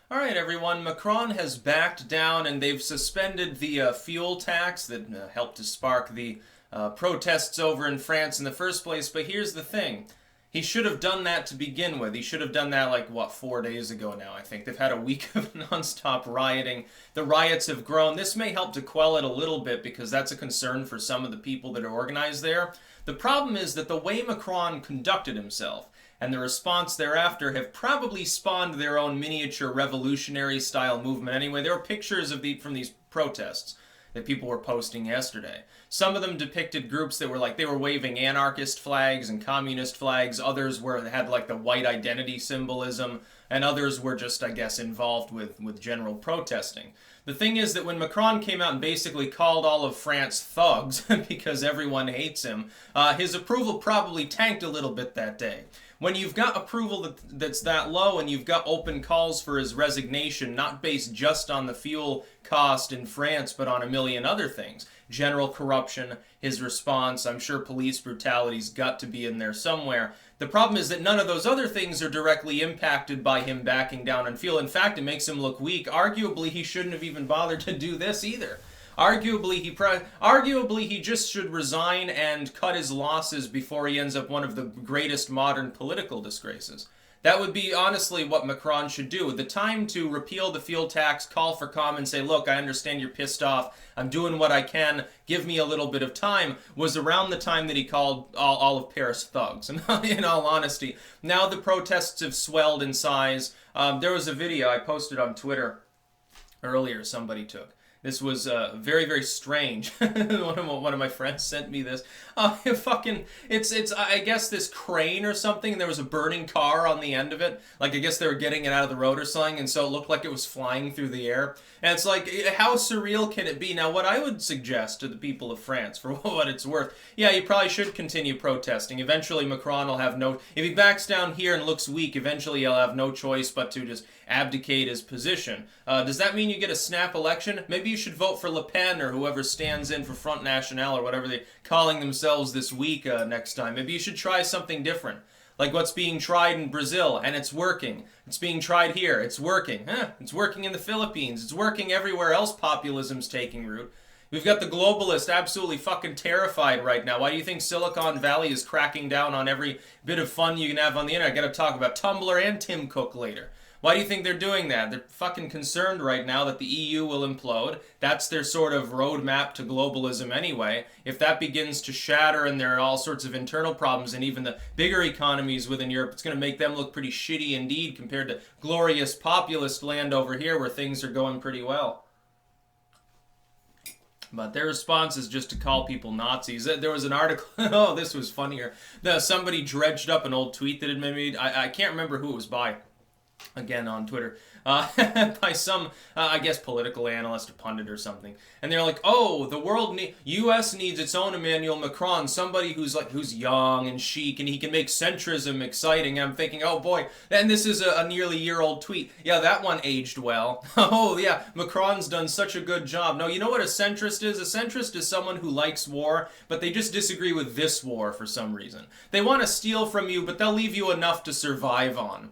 All right, everyone. Macron has backed down and they've suspended the fuel tax that helped to spark the protests over in France in the first place. But here's the thing. He should have done that to begin with. He should have done that, like, what, 4 days ago now, I think. They've had a week of nonstop rioting. The riots have grown. This may help to quell it a little bit because that's a concern for some of the people that are organized there. The problem is that the way Macron conducted himself and the response thereafter have probably spawned their own miniature revolutionary style movement anyway. There were pictures from these protests that people were posting yesterday. Some of them depicted groups that were like, they were waving anarchist flags and communist flags. Others had like the white identity symbolism, and others were just, I guess, involved with general protesting. The thing is that when Macron came out and basically called all of France thugs because everyone hates him, his approval probably tanked a little bit that day. When you've got approval that's that low and you've got open calls for his resignation, not based just on the fuel cost in France, but on a million other things, general corruption, his response, I'm sure police brutality's got to be in there somewhere. The problem is that none of those other things are directly impacted by him backing down on fuel. In fact, it makes him look weak. Arguably, he shouldn't have even bothered to do this either. Arguably, he just should resign and cut his losses before he ends up one of the greatest modern political disgraces. That would be honestly what Macron should do. The time to repeal the fuel tax, call for calm, and say, look, I understand you're pissed off. I'm doing what I can. Give me a little bit of time, was around the time that he called all of Paris thugs. And in all honesty, now the protests have swelled in size. There was a video I posted on Twitter earlier somebody took. This was very, very strange. one of my friends sent me this. It's I guess this crane or something, and there was a burning car on the end of it. Like, I guess they were getting it out of the road or something, and so it looked like it was flying through the air. And it's like, how surreal can it be? Now, what I would suggest to the people of France, for what it's worth, yeah, you probably should continue protesting. Eventually, Macron will have if he backs down here and looks weak, eventually he'll have no choice but to just abdicate his position. Does that mean you get a snap election? Maybe you should vote for Le Pen or whoever stands in for Front National or whatever they're calling themselves this week next time. Maybe you should try something different. Like what's being tried in Brazil, and it's working. It's being tried here, it's working. It's working in the Philippines. It's working everywhere else populism's taking root. We've got the globalists absolutely fucking terrified right now. Why do you think Silicon Valley is cracking down on every bit of fun you can have on the internet? I gotta talk about Tumblr and Tim Cook later. Why do you think they're doing that? They're fucking concerned right now that the EU will implode. That's their sort of roadmap to globalism anyway. If that begins to shatter and there are all sorts of internal problems and even the bigger economies within Europe, it's going to make them look pretty shitty indeed compared to glorious populist land over here where things are going pretty well. But their response is just to call people Nazis. There was an article, oh, this was funnier. Somebody dredged up an old tweet that had been made. I can't remember who it was by. Again on Twitter, by some, I guess, political analyst or pundit or something, and they're like, "Oh, the U.S. needs its own Emmanuel Macron, somebody who's young and chic, and he can make centrism exciting." And I'm thinking, "Oh boy!" And this is a nearly year-old tweet. Yeah, that one aged well. Oh yeah, Macron's done such a good job. No, you know what a centrist is? A centrist is someone who likes war, but they just disagree with this war for some reason. They want to steal from you, but they'll leave you enough to survive on.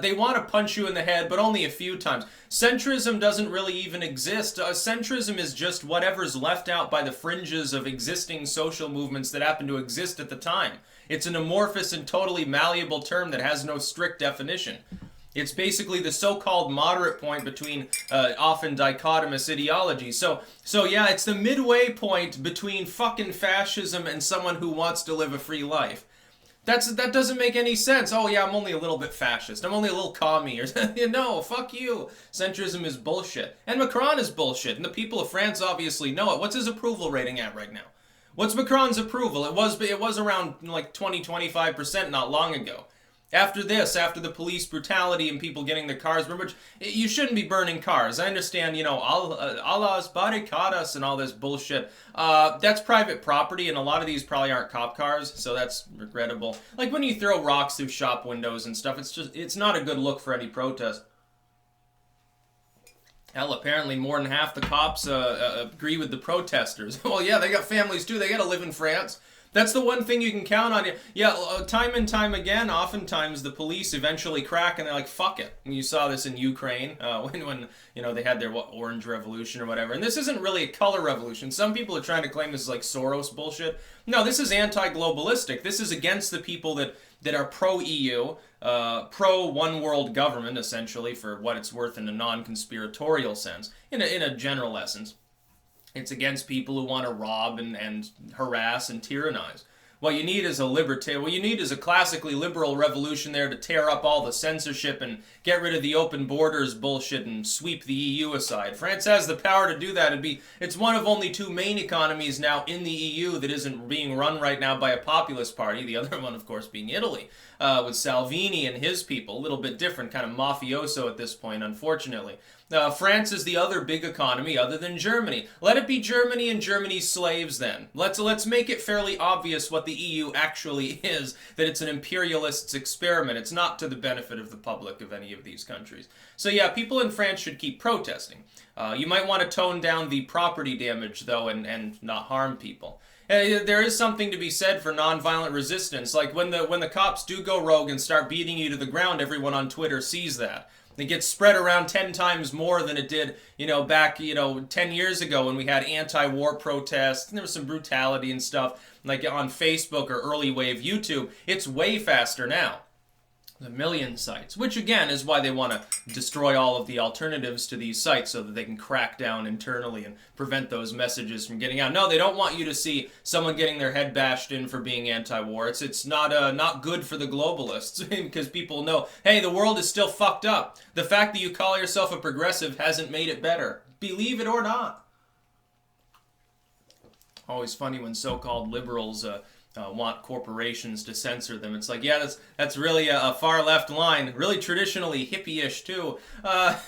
They want to punch you in the head, but only a few times. Centrism doesn't really even exist. Centrism is just whatever's left out by the fringes of existing social movements that happen to exist at the time. It's an amorphous and totally malleable term that has no strict definition. It's basically the so-called moderate point between often dichotomous ideologies. So yeah, it's the midway point between fucking fascism and someone who wants to live a free life. That doesn't make any sense. Oh yeah, I'm only a little bit fascist. I'm only a little commie. Or no, fuck you. Centrism is bullshit. And Macron is bullshit. And the people of France obviously know it. What's his approval rating at right now? What's Macron's approval? It was around like 20-25% not long ago. After the police brutality and people getting their cars burned, which you shouldn't be burning cars. I understand, Allah's barricadas and all this bullshit. That's private property, and a lot of these probably aren't cop cars, so that's regrettable. Like when you throw rocks through shop windows and stuff, it's not a good look for any protest. Hell, apparently more than half the cops agree with the protesters. Well, yeah, they got families too. They gotta live in France. That's the one thing you can count on. Yeah, time and time again, oftentimes the police eventually crack and they're like, fuck it. And you saw this in Ukraine when they had their Orange Revolution or whatever. And this isn't really a color revolution. Some people are trying to claim this is like Soros bullshit. No, this is anti-globalistic. This is against the people that are pro-EU, pro-one world government, essentially, for what it's worth in a non-conspiratorial sense, in a general essence. It's against people who want to rob and harass and tyrannize. What you need is a classically liberal revolution there to tear up all the censorship and get rid of the open borders bullshit and sweep the EU aside. France has the power to do that. It's one of only two main economies now in the EU that isn't being run right now by a populist party. The other one, of course, being Italy, with Salvini and his people. A little bit different, kind of mafioso at this point, unfortunately. France is the other big economy other than Germany. Let it be Germany and Germany's slaves then. Let's make it fairly obvious what the EU actually is, that it's an imperialist's experiment. It's not to the benefit of the public of any of these countries. So yeah, people in France should keep protesting. You might want to tone down the property damage, though, and not harm people. There is something to be said for nonviolent resistance. Like when the cops do go rogue and start beating you to the ground, everyone on Twitter sees that. It gets spread around 10 times more than it did, back, 10 years ago when we had anti-war protests, and there was some brutality and stuff, like on Facebook or early wave YouTube. It's way faster now. A million sites, which again is why they want to destroy all of the alternatives to these sites so that they can crack down internally and prevent those messages from getting out. No, they don't want you to see someone getting their head bashed in for being anti-war. It's not good for the globalists because people know, hey, the world is still fucked up. The fact that you call yourself a progressive hasn't made it better. Believe it or not. Always funny when so-called liberals want corporations to censor them. It's like, yeah, that's really a far left line, really traditionally hippie-ish too.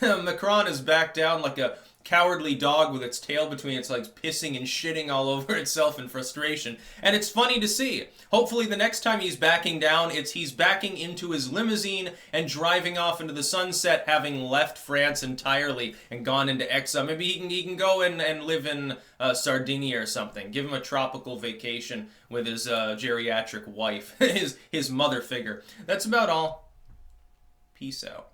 Macron is back down like a cowardly dog with its tail between its legs, pissing and shitting all over itself in frustration. And it's funny to see. Hopefully the next time he's backing down, he's backing into his limousine and driving off into the sunset, having left France entirely and gone into exile. Maybe he can go and live in Sardinia or something. Give him a tropical vacation with his geriatric wife, his mother figure. That's about all. Peace out.